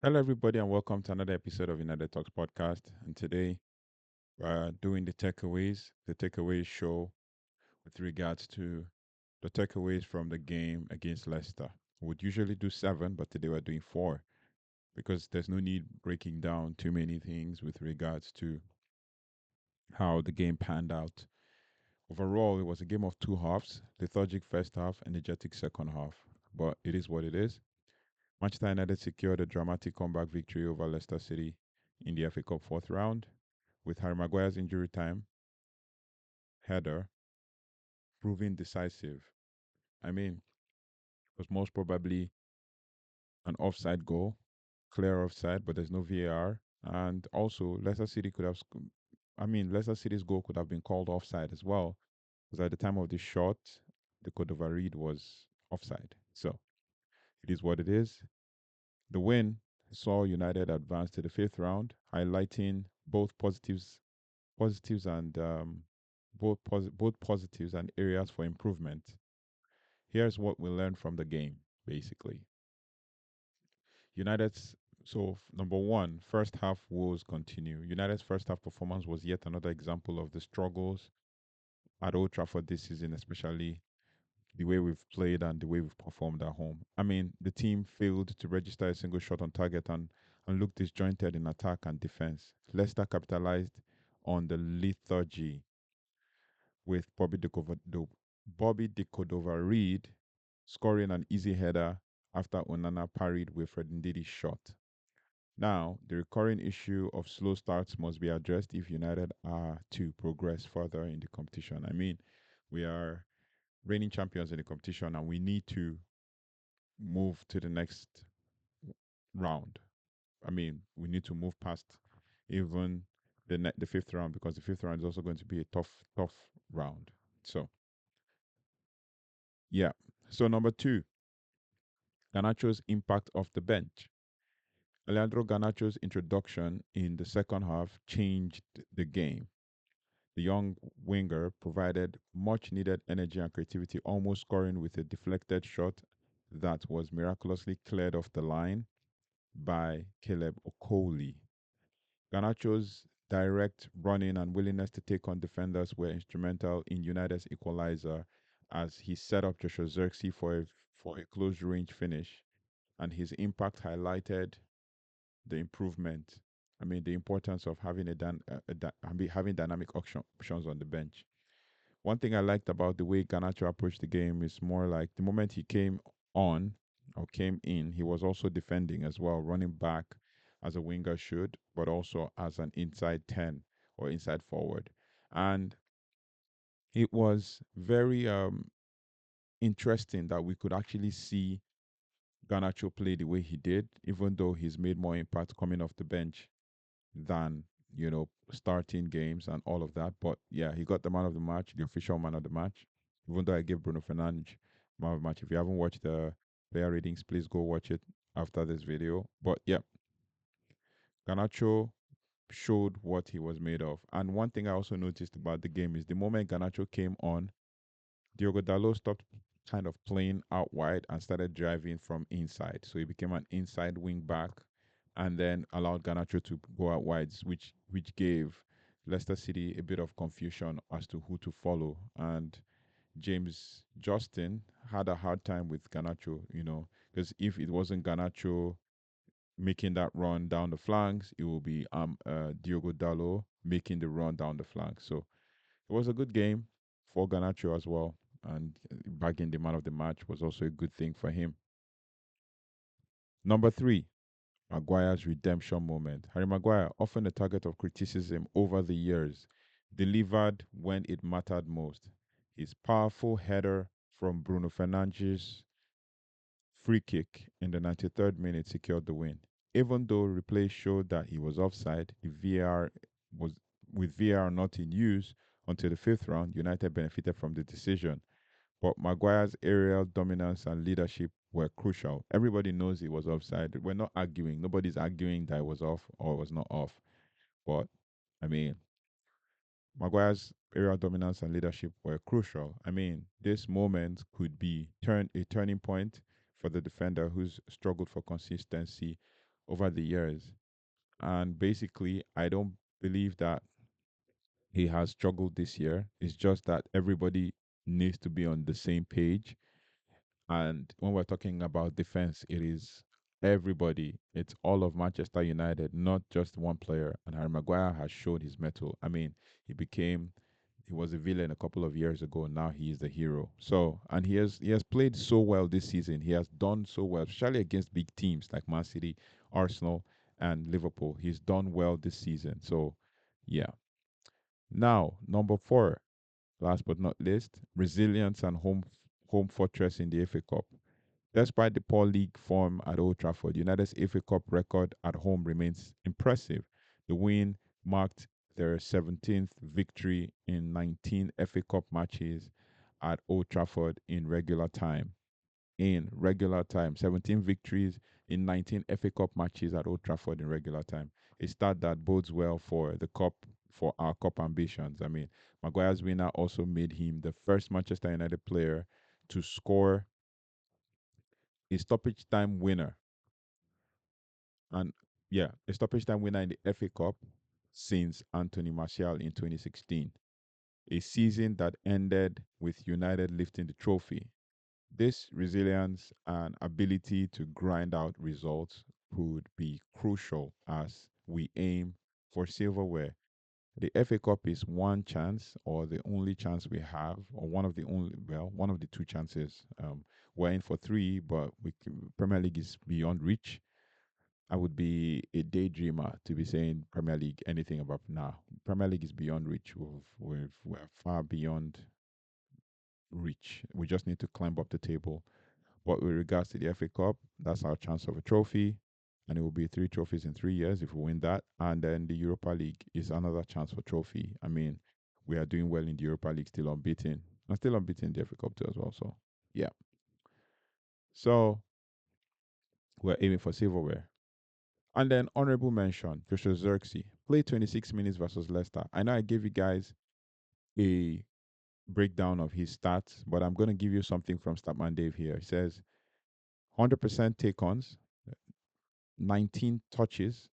Hello, everybody, and welcome to another episode of United Talks podcast. And today we're doing the takeaways show with regards to the takeaways from the game against Leicester. We would usually do seven, but today we're doing four because there's no need breaking down too many things with regards to how the game panned out. Overall, it was a game of two halves: lethargic first half, energetic second half. But it is what it is. Manchester United secured a dramatic comeback victory over Leicester City in the FA Cup fourth round, with Harry Maguire's injury time header proving decisive. I mean, it was most probably an offside goal, clear offside, but there's no VAR. And also, Leicester City could have, Leicester City's goal could have been called offside as well, because at the time of the shot, the Cordova read was offside. So it is what it is. The win saw United advance to the fifth round, highlighting positives and both positives and areas for improvement. Here's what we learned from the game, basically. United's number one, first half woes continue. United's first half performance was yet another example of the struggles at Old Trafford this season, especially the way we've played and the way we've performed at home. I mean, the team failed to register a single shot on target and looked disjointed in attack and defense. Leicester capitalized on the lethargy with Bobby de Cordova Reed scoring an easy header after Onana parried with Ndidi's shot. Now, the recurring issue of slow starts must be addressed if United are to progress further in the competition. I mean, we are reigning champions in the competition and we need to move to the next round. I mean, we need to move past even the fifth round because the fifth round is also going to be a tough round. So, yeah. So, number two, Ganacho's impact off the bench. Alejandro Ganacho's introduction in the second half changed the game. The young winger provided much needed energy and creativity, almost scoring with a deflected shot that was miraculously cleared off the line by Caleb Okoli. Ganacho's direct running and willingness to take on defenders were instrumental in United's equalizer as he set up Joshua Zirkzee for a close range finish, and his impact highlighted the improvement. I mean, the importance of having having dynamic options on the bench. One thing I liked about the way Garnacho approached the game is more like the moment he came on or came in, he was also defending as well, running back as a winger should, but also as an inside 10 or inside forward. And it was very interesting that we could actually see Garnacho play the way he did, even though he's made more impact coming off the bench than starting games and all of that. But yeah, he got the man of the match, the official man of the match. Even though I gave Bruno Fernandes man of the match. If you haven't watched the player ratings, please go watch it after this video. But yeah, Ganacho showed what he was made of. And one thing I also noticed about the game is the moment Ganacho came on, Diogo Dalot stopped kind of playing out wide and started driving from inside. So he became an inside wing back and then allowed Garnacho to go out wide, which gave Leicester City a bit of confusion as to who to follow. And James Justin had a hard time with Garnacho, because if it wasn't Garnacho making that run down the flanks, it will be Diogo Dalot making the run down the flank. So it was a good game for Garnacho as well, and bagging the man of the match was also a good thing for him. Number three, Maguire's redemption moment. Harry Maguire, often a target of criticism over the years, delivered when it mattered most. His powerful header from Bruno Fernandes' free kick in the 93rd minute secured the win. Even though replay showed that he was offside, the VAR was with VAR not in use until the fifth round, United benefited from the decision. But Maguire's aerial dominance and leadership were crucial. Everybody knows he was offside. We're not arguing. Nobody's arguing that it was off or it was not off. But I mean, Maguire's aerial dominance and leadership were crucial. I mean, this moment could be a turning point for the defender who's struggled for consistency over the years. And basically, I don't believe that he has struggled this year. It's just that everybody needs to be on the same page. And when we're talking about defense, it is everybody. It's all of Manchester United, not just one player. And Harry Maguire has showed his mettle. I mean, he was a villain a couple of years ago. Now he is the hero. So, and he has played so well this season. He has done so well, especially against big teams like Man City, Arsenal, and Liverpool. He's done well this season. So, yeah. Now, number four, last but not least, resilience and home fortress in the FA Cup. Despite the poor league form at Old Trafford, United's FA Cup record at home remains impressive. The win marked their 17th victory in 19 FA Cup matches at Old Trafford in regular time. 17 victories in 19 FA Cup matches at Old Trafford in regular time. A start that bodes well for the cup, for our cup ambitions. I mean, Maguire's winner also made him the first Manchester United player to score a stoppage time winner, and yeah, a stoppage time winner in the FA Cup since Anthony Martial in 2016, a season that ended with United lifting the trophy. This resilience and ability to grind out results could be crucial as we aim for silverware. The FA Cup is one chance, or the only chance we have, or one of the two chances. We're in for three, but Premier League is beyond reach. I would be a daydreamer to be saying Premier League anything about now. Premier League is beyond reach. We're far beyond reach. We just need to climb up the table. But with regards to the FA Cup, that's our chance of a trophy, and it will be three trophies in 3 years if we win that. And then the Europa League is another chance for trophy. I mean, we are doing well in the Europa League, still unbeaten. I'm still unbeaten in the FA Cup too as well. So yeah. So we're aiming for silverware. And then honorable mention, Joshua Zirkzee played 26 minutes versus Leicester. I know I gave you guys a breakdown of his stats, but I'm going to give you something from Statman Dave here. He says 100% take ons, 19 touches,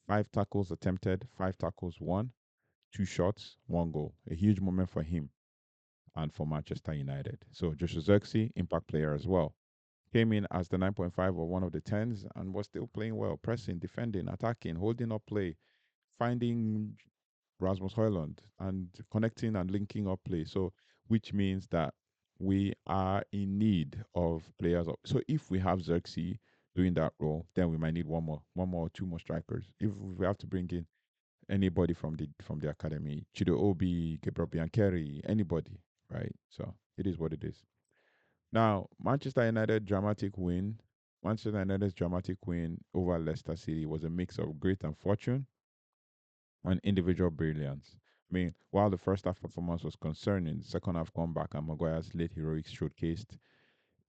5 tackles attempted, 5 tackles won, 2 shots, 1 goal. A huge moment for him and for Manchester United. So Joshua Zirkzee, impact player as well. Came in as the 9.5 or one of the 10s and was still playing well, pressing, defending, attacking, holding up play, finding Rasmus Højlund and connecting and linking up play. So, which means that we are in need of players. So, if we have Xerxes doing that role, then we might need one more, two more strikers. If we have to bring in anybody from the academy, Chido Obi, Gabriel Biancheri, anybody, right? So, it is what it is. Now, Manchester United's dramatic win over Leicester City was a mix of great unfortune and individual brilliance. I mean, while the first half performance was concerning, the second half comeback and Maguire's late heroics showcased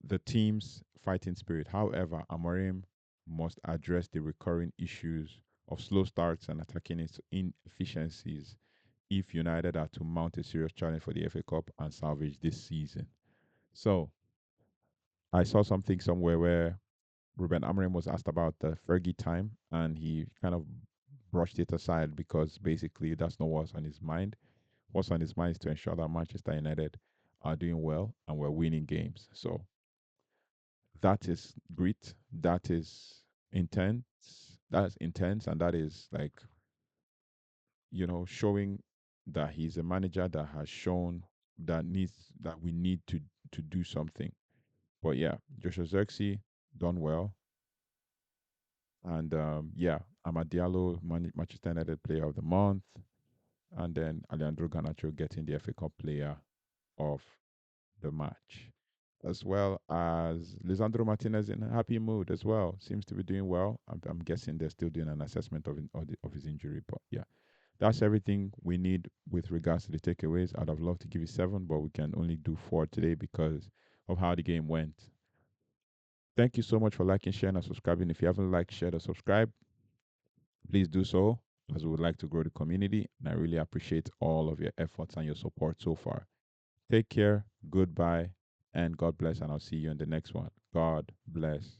the team's fighting spirit. However, Amorim must address the recurring issues of slow starts and attacking inefficiencies if United are to mount a serious challenge for the FA Cup and salvage this season. So, I saw something somewhere where Ruben Amorim was asked about the Fergie time, and he kind of brushed it aside because basically that's not what's on his mind. What's on his mind is to ensure that Manchester United are doing well and we're winning games. So that is grit. That is intense. That's intense, and that is like showing that he's a manager that has shown that we need to do something. But yeah, Joshua Xerxes done well. And yeah, Amad Diallo, Manchester United Player of the Month, and then Alejandro Garnacho getting the FA Cup Player of the Match, as well as Lisandro Martinez in a happy mood as well. Seems to be doing well. I'm guessing they're still doing an assessment of his injury, but yeah, that's everything we need with regards to the takeaways. I'd have loved to give you 7, but we can only do 4 today because of how the game went. Thank you so much for liking, sharing, and subscribing. If you haven't liked, shared, or subscribed, please do so, as we would like to grow the community. And I really appreciate all of your efforts and your support so far. Take care, goodbye, and God bless. And I'll see you in the next one. God bless.